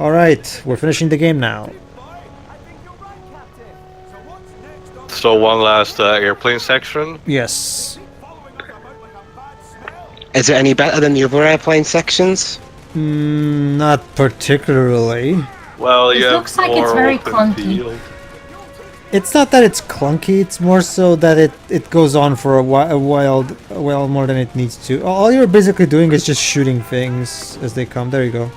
Alright, we're finishing the game now. So one last airplane section. Yes. Is it any better than the other airplane sections? Not particularly. Well, It you looks have like it's more very open clunky. field. It's not that it's clunky, it's more so that it goes on for a while more than it needs to. All you're basically doing is just shooting things as they come. There you go.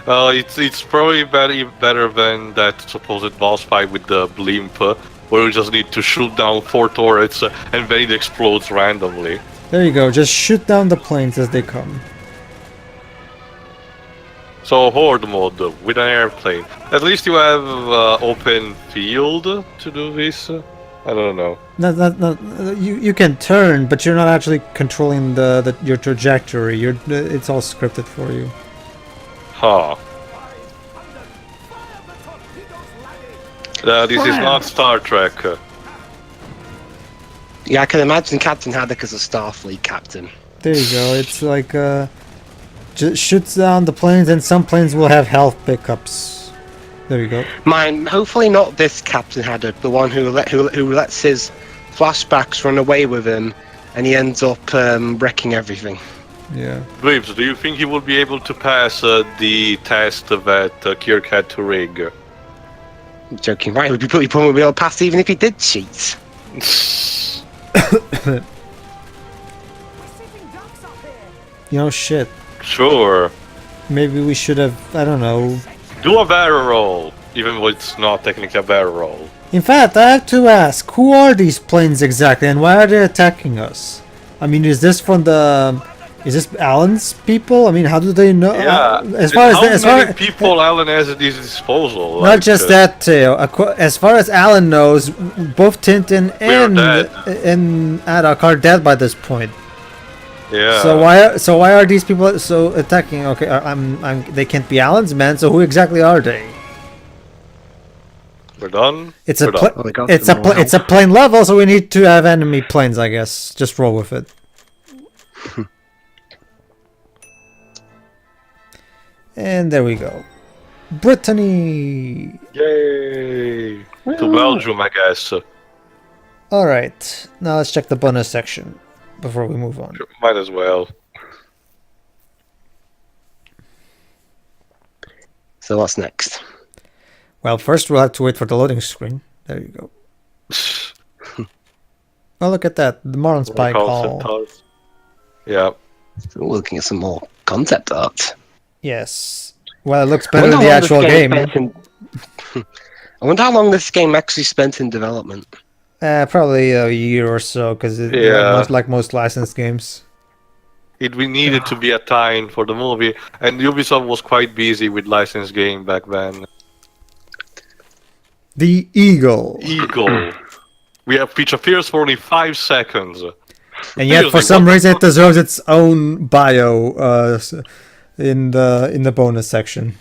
It's probably better than that supposed boss fight with the blimp, where you just need to shoot down 4 turrets and then it explodes randomly. There you go, just shoot down the planes as they come. So horde mode with an airplane. At least you have open field to do this. I don't know. You can turn, but you're not actually controlling your trajectory. It's all scripted for you. Huh. This is not Star Trek. Yeah, I can imagine Captain Haddock as a Starfleet captain. There you go. It's like just shoots down the planes, and some planes will have health pickups. There you go. Mine, hopefully not this Captain Haddock, the one who lets his flashbacks run away with him, and he ends up wrecking everything. Yeah. Reeves, do you think he will be able to pass the test that Kirk had to rig? I'm joking, right? He probably won't be able to pass even if he did cheat. You know, shit. Sure. Maybe we should have, I don't know. Do a barrel roll, even though it's not technically a barrel roll. In fact, I have to ask, who are these planes exactly, and why are they attacking us? I mean, is this Alan's people? I mean, how do they know? Yeah. How many people Alan has at his disposal? Not just that, Theo. As far as Alan knows, both Tintin and Adok are dead by this point. Yeah. So why are these people so attacking? Okay, they can't be Alan's men. So who exactly are they? We're done. It's We're a plane level, so we need to have enemy planes, I guess. Just roll with it. And there we go. Brittany! Yay! To Belgium, I guess. Alright, now let's check the bonus section before we move on. Sure, might as well. So what's next? Well, first we'll have to wait for the loading screen. There you go. Oh, look at that. The Marlin Spike Hall. Yeah. So we're looking at some more concept art. Yes. Well, it looks better than the actual game. I wonder how long this game actually spent in development. Probably a year or so, because like most licensed games. We needed to be a tie-in for the movie, and Ubisoft was quite busy with licensed game back then. The Eagle. Which appears for only 5 seconds. And yet, for some reason, it deserves its own bio in the bonus section.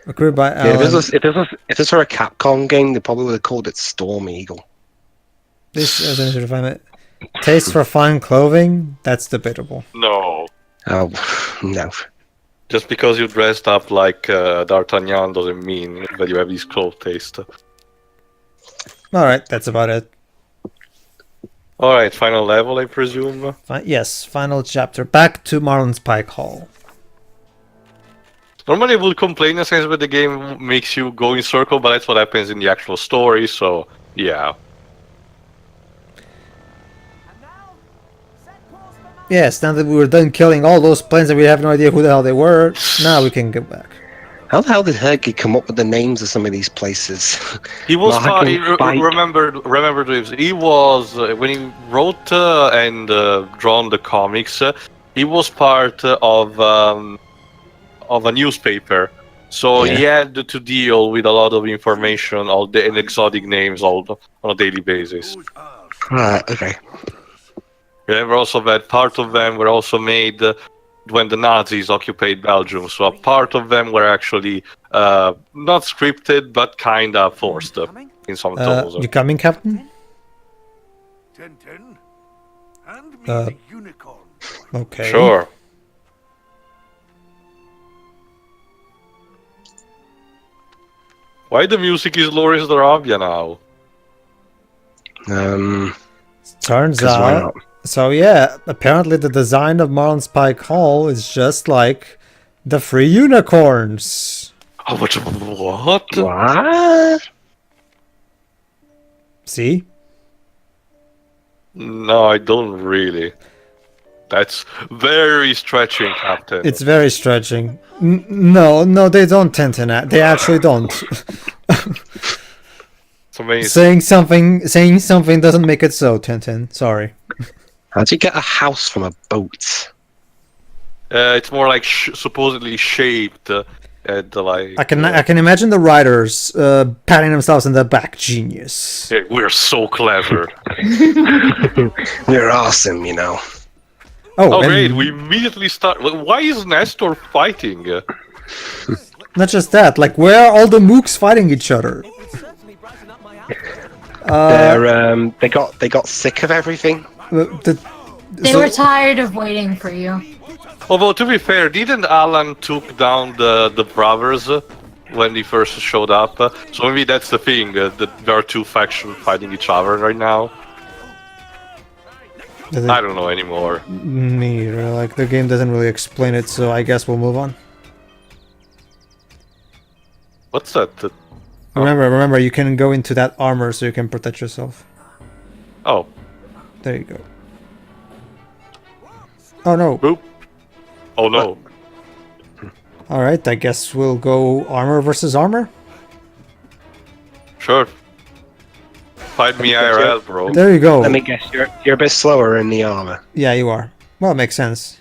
Accrued by Alan. If this were a Capcom game, they probably would have called it Storm Eagle. This is an refinement. Taste for fine clothing? That's debatable. No. Oh, no. Just because you dressed up like D'Artagnan doesn't mean that you have this clothes taste. Alright, that's about it. Alright, final level, I presume? Yes, final chapter. Back to Marlin Spike Hall. Normally I would complain in a sense that the game makes you go in circle, but that's what happens in the actual story, so yeah. Yes, now that we were done killing all those planes and we have no idea who the hell they were, now we can get back. How the hell did Hergy come up with the names of some of these places? He was remember this. He was when he wrote and drawn the comics. He was part of a newspaper, so he had to deal with a lot of information, and exotic names, on a daily basis. Right. Okay. Remember also that part of them were also made when the Nazis occupied Belgium, so a part of them were actually not scripted, but kinda forced in some tones. You coming, Captain? Tintin, hand me the unicorn. Okay. Sure. Why the music is Loris Arabia now? Turns 'Cause why out. not? So yeah, apparently the design of Marlin's Pike Hall is just like the Free Unicorns. Oh, what? What? See? No, I don't really. That's very stretching, Captain. It's very stretching. No, they don't, Tintin. They actually don't. It's amazing. saying something doesn't make it so, Tintin. Sorry. How'd you get a house from a boat? It's more like supposedly shaped. Like I can imagine the writers patting themselves in the back. Genius. hey, we're so clever. You're awesome, you know. Oh, and great! We immediately start. Why is Nestor fighting? not just that. Like, where are all the mooks fighting each other? They got sick of everything. They were tired of waiting for you. Although to be fair, didn't Alan took down the brothers when he first showed up? So maybe that's the thing. That there are two factions fighting each other right now. I don't know anymore. Me neither. Like, the game doesn't really explain it, so I guess we'll move on. What's that? Remember, you can go into that armor so you can protect yourself. Oh, There you go. Oh no. boop. Oh no. Alright, I guess we'll go armor versus armor. Sure. Fight me IRL, bro. There you go. Let me guess, you're a bit slower in the armor. Yeah, you are. Well, it makes sense.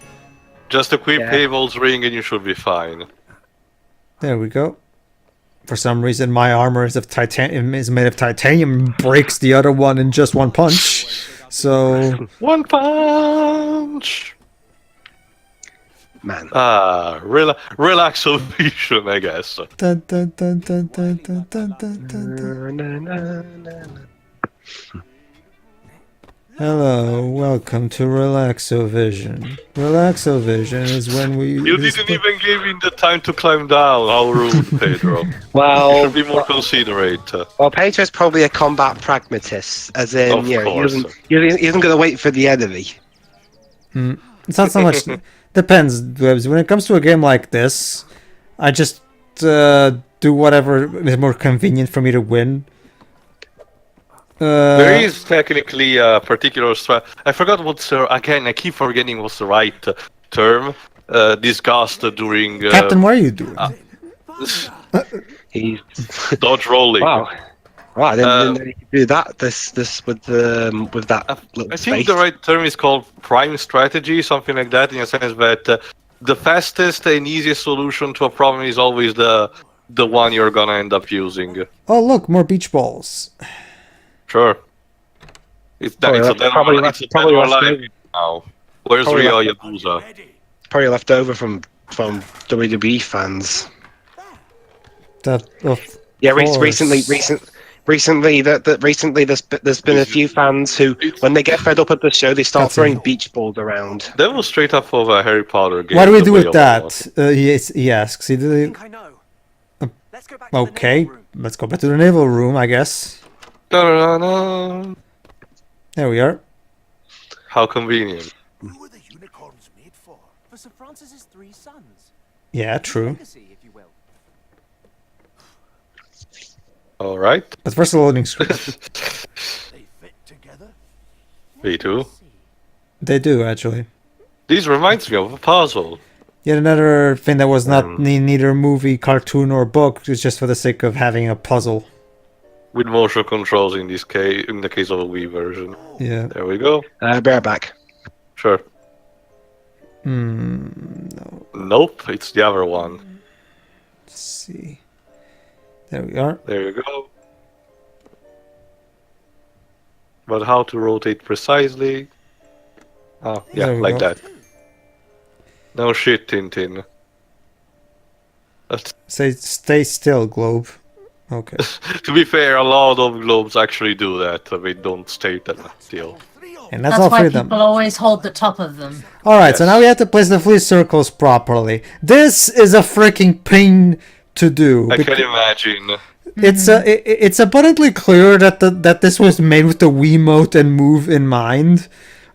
Just equip Yeah. Havel's ring and you should be fine. There we go. For some reason, my armor is made of titanium and breaks the other one in just one punch. So One punch! Man. Relaxation, I guess. dun, dun, dun, dun, dun, dun, dun, dun, dun, dun. Hello, welcome to Relaxovision. Relaxovision is when we. You didn't even give me the time to climb down. How rude, Pedro. You Well, should be more considerate. well, Pedro's probably a combat pragmatist, as in, Of you know, course. he isn't going to wait for the enemy. It's not so much. Depends, Dwebs. When it comes to a game like this, I just do whatever is more convenient for me to win. There is technically a particular I forgot what's again. I keep forgetting what's the right term. Discussed during Captain, what are you doing? He's dodge rolling. wow. I didn't know you could do that. This with that little I space. think the right term is called prime strategy, something like that, in a sense that the fastest and easiest solution to a problem is always the one you're gonna end up using. Oh, look, more beach balls. Sure. It's Probably it's a left- dead probably or- left- it's a probably dead or left alive over. now. Where's Probably Rio left- Yabusa? Probably left over from WWE fans. Yeah, recently, there's been a few fans who, when they get fed up at the show, they start That's throwing it. beach balls around. That was straight up of a Harry Potter game. What do we the do way with of that? He asks. He did. I know. Uh, Let's go back to the Okay, naval room. let's go back to the naval room, I guess. Da-da-da-da. There we are. How convenient. Who are the unicorns made for? For Sir Francis's 3 sons. Yeah, true. Legacy, if you will. Alright. But first, the loading screen. They fit together. Me too. They do actually. This reminds me of a puzzle. Yet another thing that was not neither movie, cartoon, or book. It's just for the sake of having a puzzle. With motion controls in this case, in the case of a Wii version. Yeah. There we go. Be right back. Sure. No. Nope, it's the other one. Let's see. There we are. There you go. But how to rotate precisely? Oh, yeah, There we like go. that. No shit, Tintin. That's- Stay still, Globe. Okay. to be fair, a lot of globes actually do that. They don't stay that still. And that's That's all why three of people them. always hold the top of them. Alright, so Yes. now we have to place the flea circles properly. This is a freaking pain to do. I can imagine. It's abundantly clear that this was made with the Wiimote and Move in mind.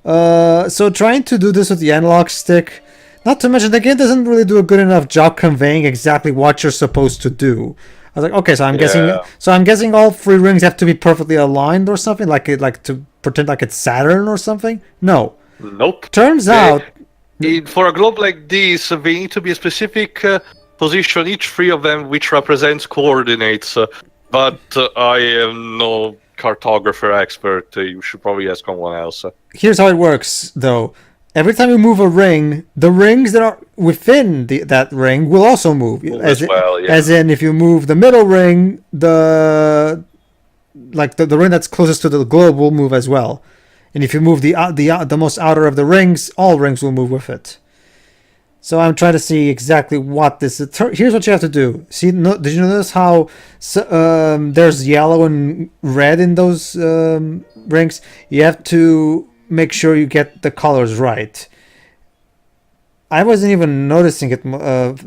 So trying to do this with the analog stick, not to mention the game doesn't really do a good enough job conveying exactly what you're supposed to do. I was like, okay, so I'm guessing all 3 rings have to be perfectly aligned or something, like to pretend like it's Saturn or something. No. Nope. Turns out, for a globe like this, they need to be a specific position, each 3 of them, which represents coordinates. But I am no cartographer expert. You should probably ask someone else. Here's how it works, though. Every time you move a ring, the rings that are within that ring will also move. As in, if you move the middle ring, the ring that's closest to the globe will move as well. And if you move the most outer of the rings, all rings will move with it. So I'm trying to see exactly what this is. Here's what you have to do. See, did you notice how there's yellow and red in those rings? You have to make sure you get the colors right. I wasn't even noticing it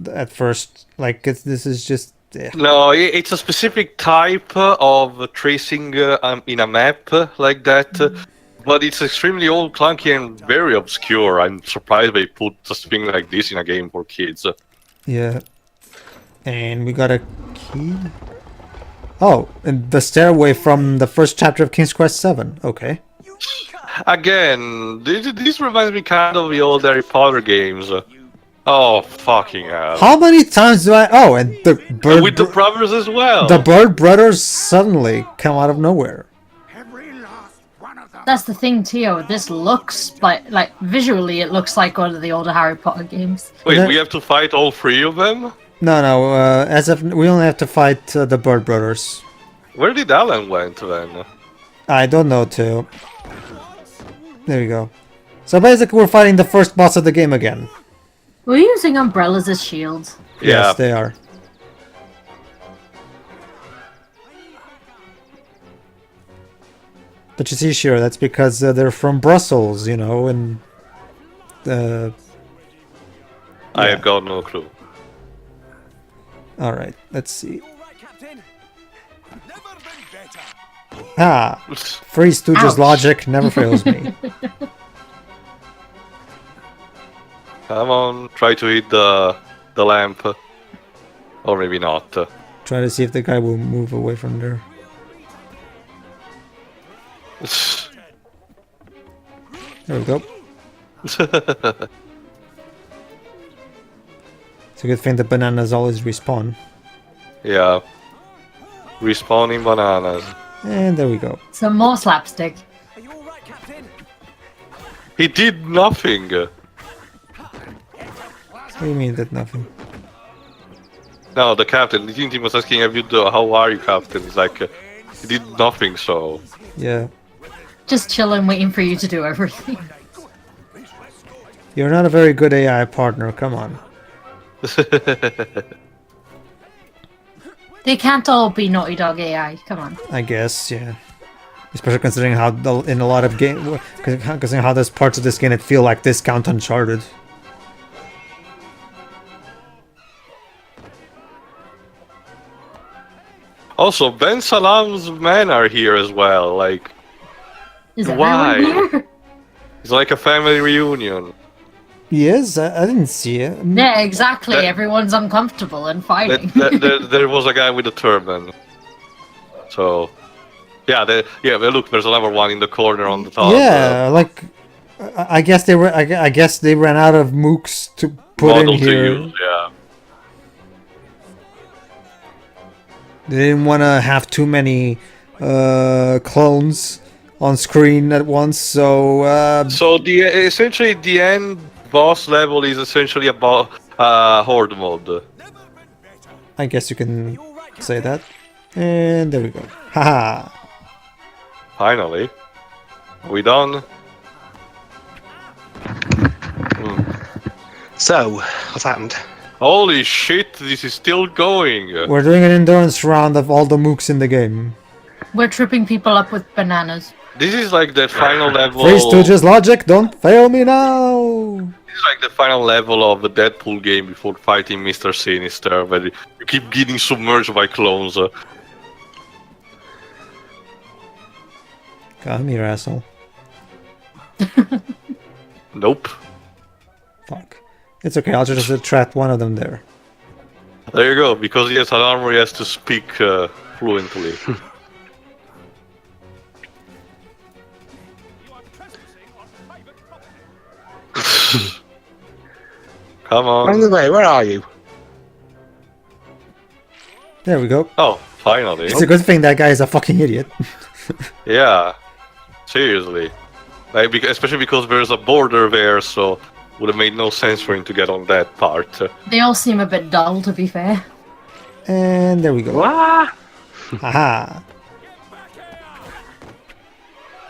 at first. Like, this is just... No, it's a specific type of tracing in a map like that. But it's extremely old, clunky, and very obscure. I'm surprised they put a thing like this in a game for kids. Yeah. And we got a key? Oh, and the stairway from the first chapter of King's Quest VII. Okay. Again, this reminds me kind of the old Harry Potter games. Oh, fucking hell. How many times do I... Oh, and the bird... with the brothers as well. The bird brothers suddenly come out of nowhere. That's the thing, Tio. This looks like visually, it looks like one of the older Harry Potter games. Wait, we have to fight all 3 of them? No. As of we only have to fight the bird brothers. Where did Alan went then? I don't know too. There you go. So basically, we're fighting the first boss of the game again. We're using umbrellas as shields. Yeah. Yes, they are. But you see, sure, that's because they're from Brussels, and... I have got no clue. Alright, let's see. Ah! Three Stooges Ouch. logic never fails me. Come on, try to hit the lamp. Or maybe not. Try to see if the guy will move away from there. There we go. It's a good thing the bananas always respawn. Yeah. Respawning bananas. And there we go. Some more slapstick. He did nothing. What do you mean that nothing? No, the captain. Tintin was asking, how are you, captain? He's like, he did nothing, so... Yeah. Just chilling, waiting for you to do everything. You're not a very good AI partner, come on. They can't all be Naughty Dog AI, come on. I guess, yeah. Especially considering how in a lot of game, considering how there's parts of this game that feel like discount Uncharted. Also, Ben Salam's men are here as well, like... Is why? everyone here? It's like a family reunion. Yes, I didn't see it. Yeah, exactly. Everyone's uncomfortable and fighting. There was a guy with a turban. So... Yeah, look, there's another one in the corner on the top. Yeah, like... I guess they were. I guess they ran out of mooks to put in here. To use, yeah. They didn't want to have too many clones on screen at once, so... So essentially the end boss level is essentially about horde mode. I guess you can say that. And there we go. Haha. Finally. Are we done? So, what's happened? Holy shit, this is still going. We're doing an endurance round of all the mooks in the game. We're tripping people up with bananas. This is like the final level. Three Stooges logic, don't fail me now! This is like the final level of the Deadpool game before fighting Mr. Sinister, where you keep getting submerged by clones. Come here, asshole. Nope. Fuck. It's okay, I'll just trap one of them there. There you go. Because he has an armor, he has to speak fluently. Come on. By the way, where are you? There we go. Oh, finally. It's a good thing that guy is a fucking idiot. Yeah. Seriously. Like, especially because there's a border there, so would have made no sense for him to get on that part. They all seem a bit dull, to be fair. And there we go. Haha.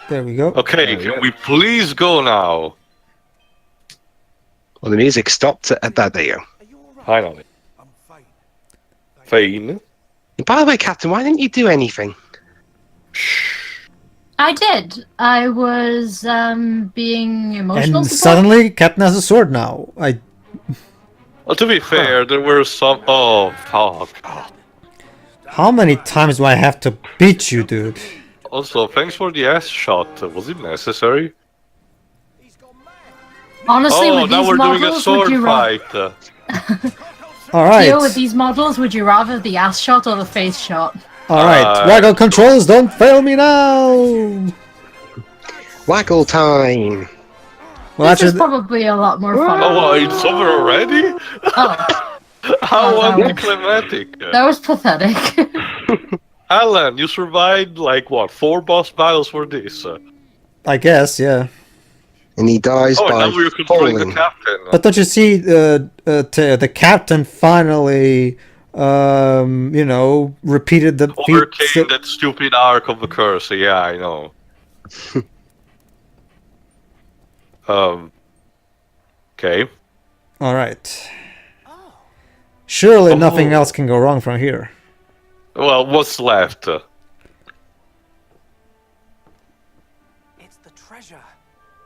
There we go. Okay, can we please go now? Well, the music stopped at that video. Finally. I'm fine. Fine. By the way, Captain, why didn't you do anything? I did. I was being emotional. And support. suddenly, Captain has a sword now. Well, to be fair, there were some... Oh, fuck. How many times do I have to beat you, dude? Also, thanks for the ass shot. Was it necessary? Honestly, Oh, with now these we're doing a models, sword would you fight. Alright. with these models, would you rather the ass shot or the face shot? Alright. Waggle controls, don't fail me now! Waggle time! Well, This is actually, probably a lot more fun. Oh, well, it's over already? Oh, How Oh, that was- anticlimactic. that was pathetic. Alan, you survived, like, what, 4 boss battles for this? I guess, yeah. And he dies Oh, by now we're controlling the falling. captain. But don't you see, the captain finally, you know, repeated the Overcame that stupid arc of the curse. Yeah, I know. Okay. Alright. Surely Oh. nothing else can go wrong from here. Well, what's left? It's the treasure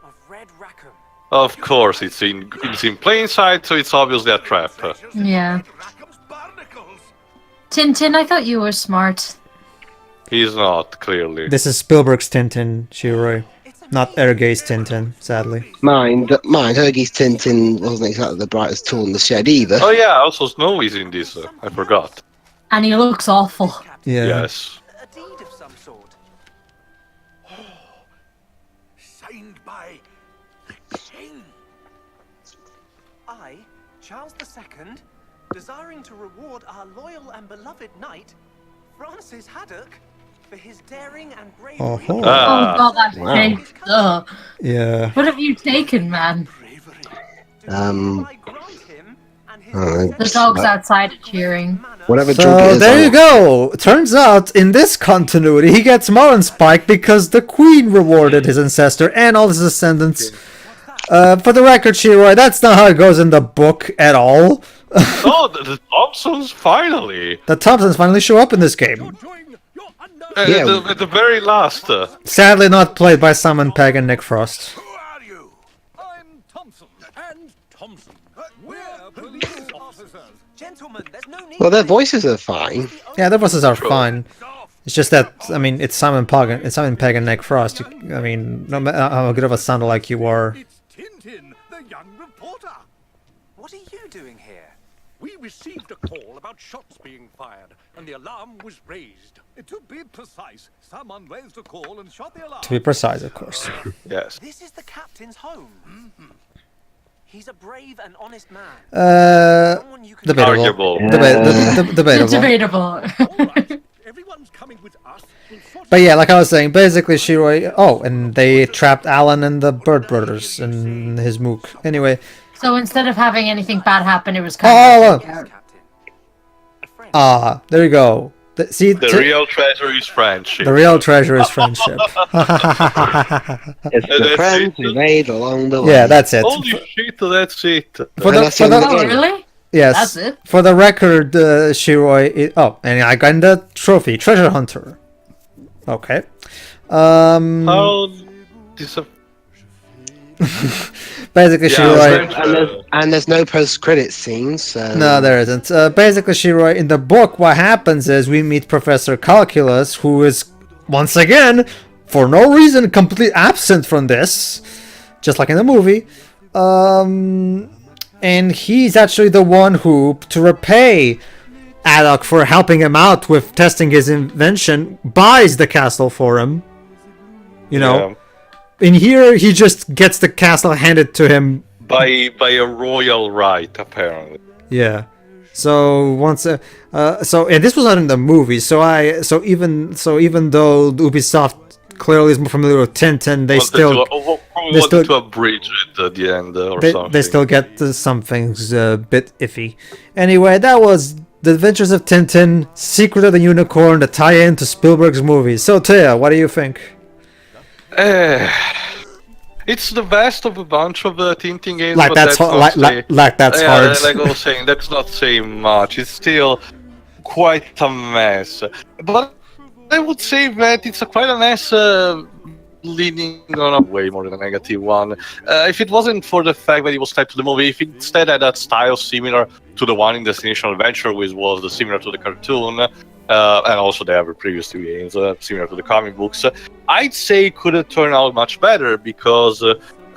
of Red Rackham. Of course, it's in plain sight, so it's obviously a trap. Yeah. Rackham's barnacles. Tintin, I thought you were smart. He's not, clearly. This is Spielberg's Tintin, Shiroi. Not Ergay's Tintin, sadly. Mind, Hergie's Tintin wasn't exactly the brightest tool in the shed either. Oh yeah, also Snowy's in this. I forgot. And he looks awful. Yeah. Yes. A deed of some sort. Signed by the king. I, Charles II, desiring to reward our loyal and beloved knight, Francis Haddock, for his daring and bravery. Oh-ho. Oh Ah, god, that wow. face. Ugh. Yeah. What have you taken, man? I grant him and his The dog's outside cheering. Whatever drug it So is, there you go. Turns out in this continuity he gets Marlinspike because the Queen rewarded his ancestor and all his descendants. For the record, Shiroi, that's not how it goes in the book at all. oh, the Thompsons finally. The Thompsons finally show up in this game. Yeah. At the very last. Sadly not played by Simon Pegg and Nick Frost. Who are you? I'm Thompson and Thompson. We're police officers. Gentlemen, there's no need. well, their voices are fine. Yeah, their voices are fine. It's just that, I mean, it's Simon Pegg and Nick Frost. I mean, no matter how good of a sound like you are. It's Tintin, the young reporter. What are you doing here? We received a call about shots being fired, and the alarm was raised. To be precise, someone raised a call and shot the alarm. To be precise, of course. Yes. This is the captain's home. He's a brave and honest man. Someone you can Debatable. Arguable. Debatable. Debatable. All right, everyone's coming with us. We'll sort But yeah, like I was saying, basically Shiroi... Oh, and they trapped Alan and the Bird Brothers in his mook. Anyway. So instead of having anything bad happen, it was Oh, kind of... captain. A friend. Ah, there you go. See, The real treasure is friendship. the real treasure is friendship. It's the That's friends it. we made along the way. Yeah, that's it. Holy shit, that's it. For And the, that's for the the, end of Oh, the game. really? yes, That's it. for the record, Shiroi... Oh, and I got the trophy, Treasure Hunter. Okay. How Basically, Yeah, Shiroi... And there's no post-credit scenes, so... No, there isn't. Basically, Shiroi, in the book, what happens is we meet Professor Calculus, who is, once again, for no reason, completely absent from this, just like in the movie. And he's actually the one who, to repay Haddock for helping him out with testing his invention, buys the castle for him. You know, in here he just gets the castle handed to him by a royal right, apparently. Yeah. So once, and this was not in the movie. So even though Ubisoft clearly is more familiar with Tintin, they still to abridge it at the end something. They still get some things a bit iffy. Anyway, that was The Adventures of Tintin, Secret of the Unicorn, the tie-in to Spielberg's movies. So Taya, what do you think? It's the best of a bunch of Tintin games. Like that's hard. That's hard. Like I was saying, that's not saying much. It's still quite a mess. But I would say that it's quite a mess, leaning on a way more than a negative one. If it wasn't for the fact that it was tied to the movie, if it instead had that style similar to the one in Destination Adventure, which was similar to the cartoon, and also the other previous two games, similar to the comic books, I'd say it could have turned out much better, because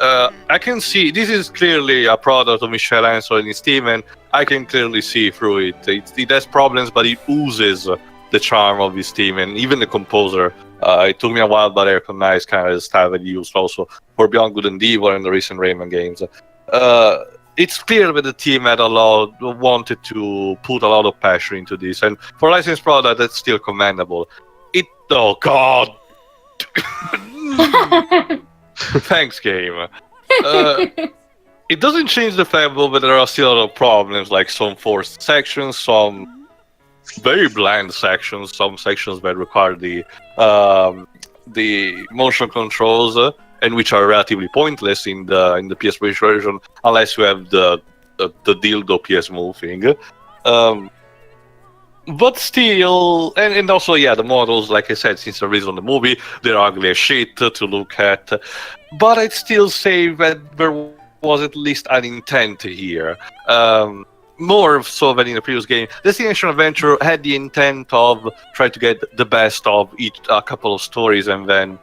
I can see this is clearly a product of Michel Ancel and his team, and I can clearly see through it. It has problems, but it oozes the charm of his team, and even the composer. It took me a while, but I recognize kind of the style that he used also for Beyond Good and Evil and the recent Rayman games. It's clear that the team wanted to put a lot of passion into this, and for a licensed product, that's still commendable. Oh God! Thanks, game. It doesn't change the fact that there are still a lot of problems, like some forced sections, some very bland sections, some sections that require the motion controls, and which are relatively pointless in the PS version, unless you have the dildo PS Move thing. But still, and also, the models, like I said, since the reason on the movie, they're ugly as shit to look at. But I'd still say that there was at least an intent here. More so than in the previous game. Destination Adventure had the intent of trying to get the best of a couple of stories, and then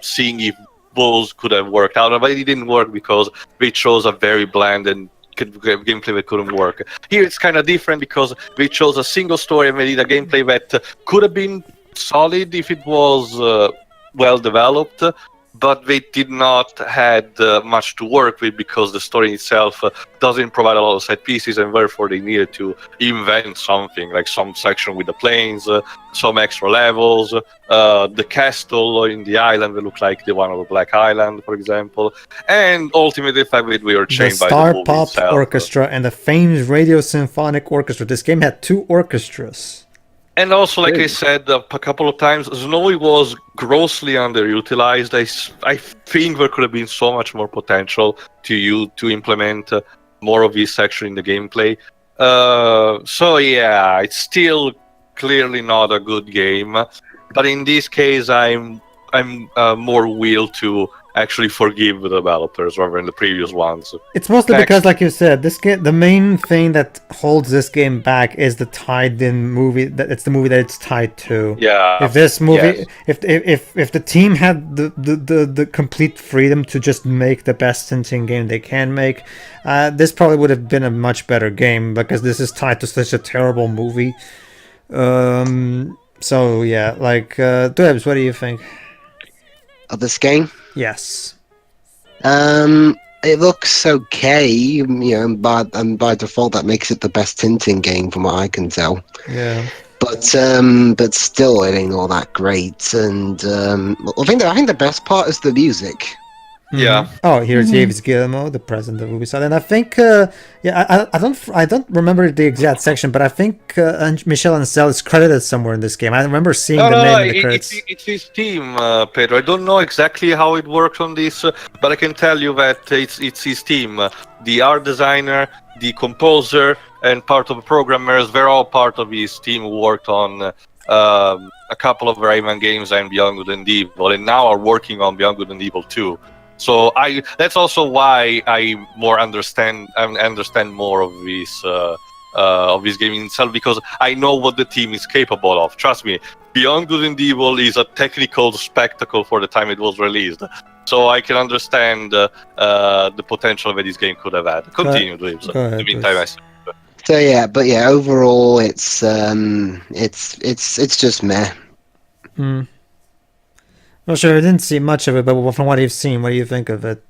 seeing if those could have worked out. But it didn't work because they chose a very bland and gameplay that couldn't work. Here it's kind of different because they chose a single story and they did a gameplay that could have been solid if it was well developed, but they did not had much to work with because the story itself doesn't provide a lot of set pieces, and therefore they needed to invent something, like some section with the planes, some extra levels, the castle in the island that looked like the one of the Black Island, for example, and ultimately the fact that we were chained by the movie Star Pop itself. Orchestra and the famed Radio Symphonic Orchestra. This game had two orchestras. And also, like I said a couple of times, Snowy was grossly underutilized. I think there could have been so much more potential to implement more of this section in the gameplay. It's still clearly not a good game. But in this case, I'm more willed to actually forgive the developers rather than the previous ones. It's mostly because, like you said, this game, the main thing that holds this game back is the tied-in movie. That it's the movie that it's tied to. Yeah. If this movie, if the team had the complete freedom to just make the best Tintin game they can make, this probably would have been a much better game, because this is tied to such a terrible movie. Dwebs, what do you think of this game? Yes. It looks okay, and by default that makes it the best Tintin game from what I can tell. Yeah. But still, it ain't all that great. And I think the best part is the music. Yeah. Oh, here's James Guillermo, the president of Ubisoft, and I think, I don't remember the exact section, but I think Michel Ancel is credited somewhere in this game. I remember seeing the name in the credits. It's his team, Pedro. I don't know exactly how it works on this, but I can tell you that it's his team. The art designer, the composer, and part of the programmers, they're all part of his team who worked on a couple of Rayman games and Beyond Good and Evil, and now are working on Beyond Good and Evil 2. So that's also why I understand more of this of this game itself, because I know what the team is capable of. Trust me, Beyond Good and Evil is a technical spectacle for the time it was released. So I can understand the potential that this game could have had. Continue, Dweebs. In the meantime, So yeah, but yeah, overall it's just meh. Well, sure, I didn't see much of it, but from what you've seen, what do you think of it?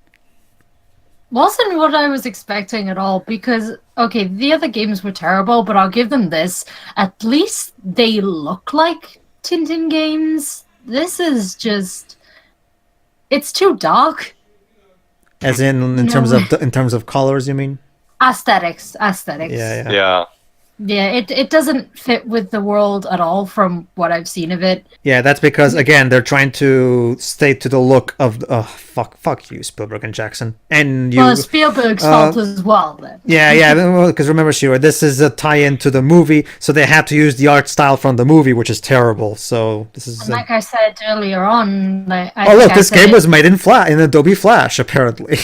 Wasn't what I was expecting at all, because, okay, the other games were terrible, but I'll give them this. At least they look like Tintin games. This is just... It's too dark. As in terms of colors, you mean? Aesthetics. Yeah. Yeah, it doesn't fit with the world at all from what I've seen of it. Yeah, that's because, again, they're trying to stay to the look of... fuck you, Spielberg and Jackson. And you... Well, Spielberg's fault as well, then. Yeah, because remember, Shira, this is a tie-in to the movie, so they had to use the art style from the movie, which is terrible, so this is... And like I said earlier on... this game was made in Adobe Flash, apparently.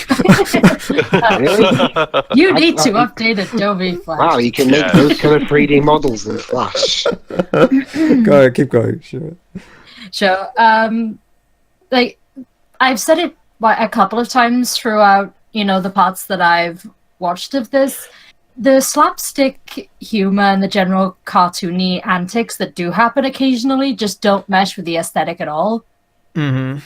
You need to update Adobe Flash. Wow, you can make those kind of 3D models in Flash. Go ahead, keep going. Sure. Like, I've said it a couple of times throughout, the parts that I've watched of this. The slapstick humor and the general cartoony antics that do happen occasionally just don't mesh with the aesthetic at all. Mm-hmm.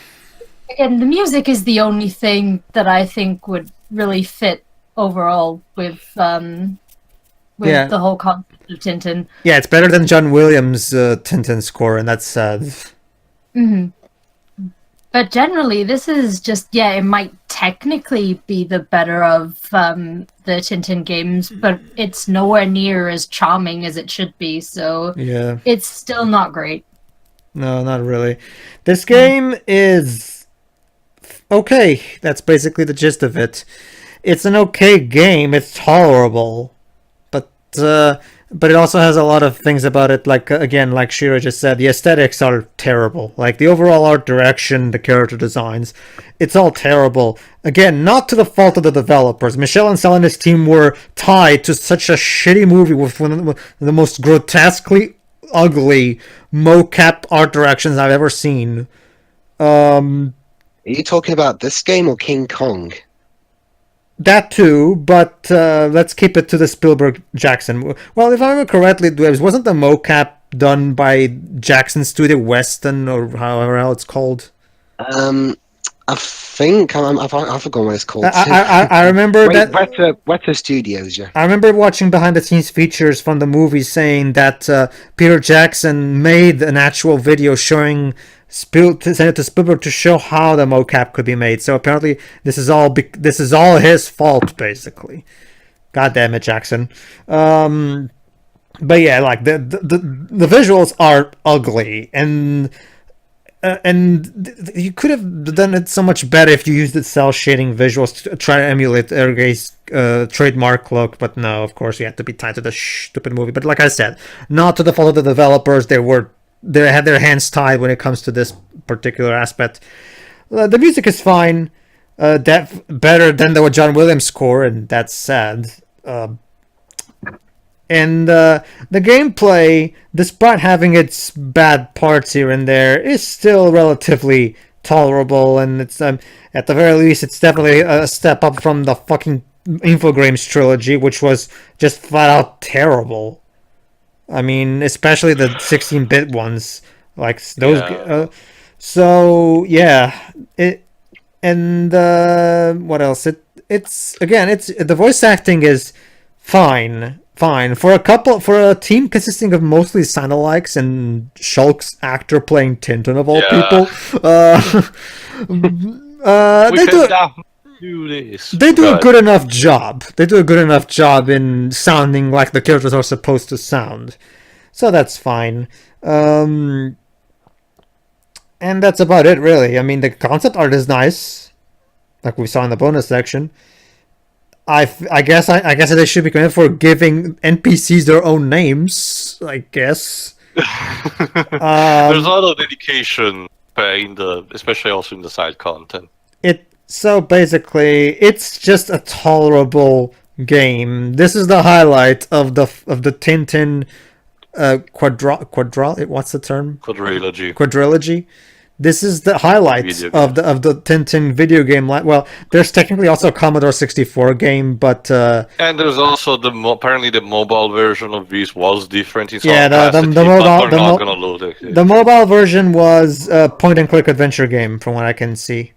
Again, the music is the only thing that I think would really fit overall with the whole concept of Tintin. Yeah, it's better than John Williams' Tintin score, and that's sad. Mm-hmm. But generally, this is just, it might technically be the better of the Tintin games, but it's nowhere near as charming as it should be, so it's still not great. No, not really. This game is okay. That's basically the gist of it. It's an okay game. It's tolerable. But it also has a lot of things about it, like, again, like Shira just said, the aesthetics are terrible. Like, the overall art direction, the character designs, it's all terrible. Again, not to the fault of the developers. Michel Ancel and his team were tied to such a shitty movie with one of the most grotesquely ugly mocap art directions I've ever seen. Are you talking about this game or King Kong? That too, but let's keep it to the Spielberg Jackson. Well, if I remember correctly, wasn't the mocap done by Jackson Studio Weston, or however it's called? I think I forgot what it's called. I remember Weta Studios. Yeah. I remember watching behind the scenes features from the movie saying that Peter Jackson made an actual video showing. Send it to Spielberg to show how the mocap could be made. So apparently, this is all his fault, basically. God damn it, Jackson. But yeah, like the visuals are ugly, and you could have done it so much better if you used the cell shading visuals to try to emulate Ergey's trademark look. But no, of course, you had to be tied to the stupid movie. But like I said, not to the fault of the developers. They had their hands tied when it comes to this particular aspect. The music is fine, better than the John Williams score, and that's sad. And the gameplay, despite having its bad parts here and there, is still relatively tolerable, and it's at the very least, it's definitely a step up from the fucking Infogrames trilogy, which was just flat out terrible. I mean, especially the 16-bit ones, like those. Yeah. What else? It's the voice acting is fine for a team consisting of mostly sound-alikes and Shulk's actor playing Tintin of all people. They do a good enough job. They do a good enough job in sounding like the characters are supposed to sound. So that's fine. And that's about it, really. I mean, the concept art is nice, like we saw in the bonus section. I guess they should be commended for giving NPCs their own names, I guess. There's a lot of dedication, especially also in the side content. So basically, it's just a tolerable game. This is the highlight of the Tintin what's the term? Quadrilogy. This is the highlights of the Tintin video game. Well, there's technically also a Commodore 64 game, but and there's also apparently the mobile version of this was different in some the mobile version was a point-and-click adventure game, from what I can see.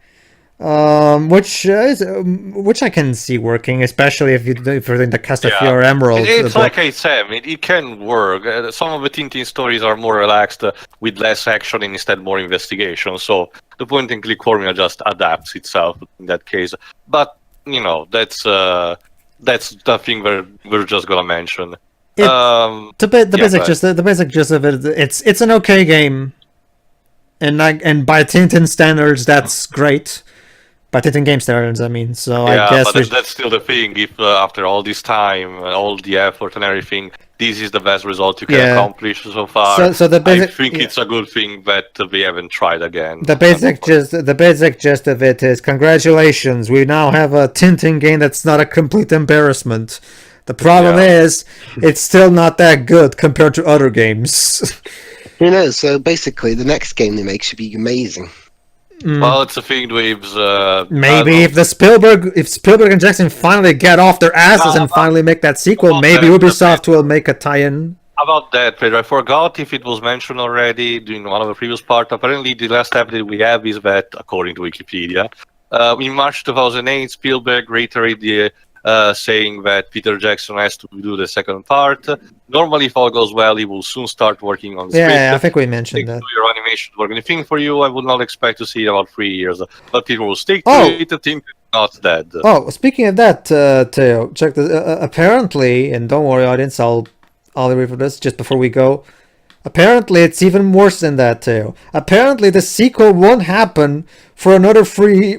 Which I can see working, especially if you're in the SCWRM world. It's like I said, it can work. Some of the Tintin stories are more relaxed, with less action and instead more investigation. So the point-and-click formula just adapts itself in that case. But that's the thing we're just gonna mention. The basic gist of it, it's an okay game, and by Tintin standards, that's great. By Tintin game standards, I mean. So I guess that's still the thing. If after all this time, all the effort and everything, this is the best result you can accomplish so far. I think it's a good thing that we haven't tried again. The basic gist of it is, congratulations, we now have a Tintin game that's not a complete embarrassment. The problem is, it's still not that good compared to other games. Who knows? So basically, the next game they make should be amazing. Well, it's a thing, Dweebs. Maybe if Spielberg and Jackson finally get off their asses and finally make that sequel, maybe Ubisoft will make a tie-in. About that, Pedro, I forgot if it was mentioned already during one of the previous parts. Apparently, the last update we have is that, according to Wikipedia, in March 2008, Spielberg reiterated saying that Peter Jackson has to do the second part. Normally, if all goes well, he will soon start working on the script. Yeah, I think we mentioned that. Your animation work. Anything for you, I would not expect to see in about 3 years. But people will stick to it. The team is not dead. Oh, speaking of that, Theo, check this. Apparently, and don't worry, audience, I'll read for this just before we go. Apparently, it's even worse than that, Theo. Apparently, the sequel won't happen for another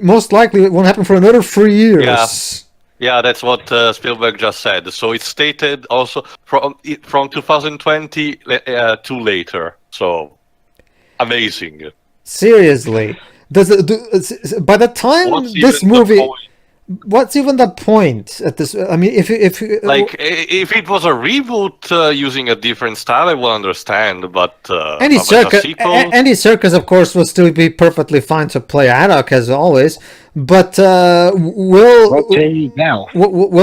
most likely, it won't happen for another 3 years. Yeah, that's what Spielberg just said. So it's stated also from 2020 to later. So amazing. Seriously, by the time this movie, what's even the point at this? I mean, if it was a reboot using a different style, I would understand. But Andy Serkis, of course, will still be perfectly fine to play Haddock as always. But will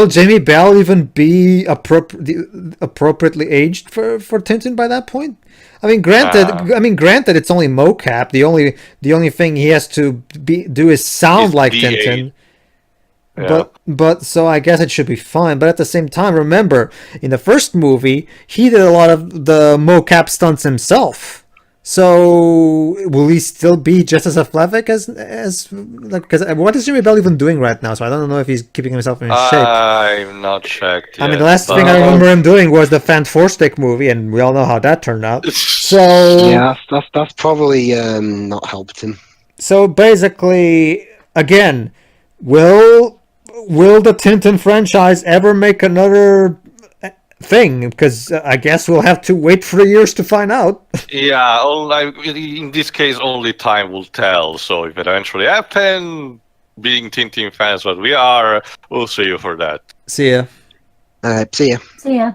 Jamie Bell even be appropriately aged for Tintin by that point? I mean, granted, it's only mocap. The only thing he has to do is sound like Tintin. Yeah. But so I guess it should be fine. But at the same time, remember, in the first movie, he did a lot of the mocap stunts himself. So will he still be just as athletic as because what is Jamie Bell even doing right now? So I don't know if he's keeping himself in shape. I'm not checked yet, I mean, the last thing I remember him doing was the Fan Four Stick movie, and we all know how that turned out. So yeah, that's probably not helped him. So basically, again, will the Tintin franchise ever make another thing? Because I guess we'll have to wait 3 years to find out. Yeah, in this case, only time will tell. So if it eventually happens, being Tintin fans what we are, we'll see you for that. See ya. See ya. See ya.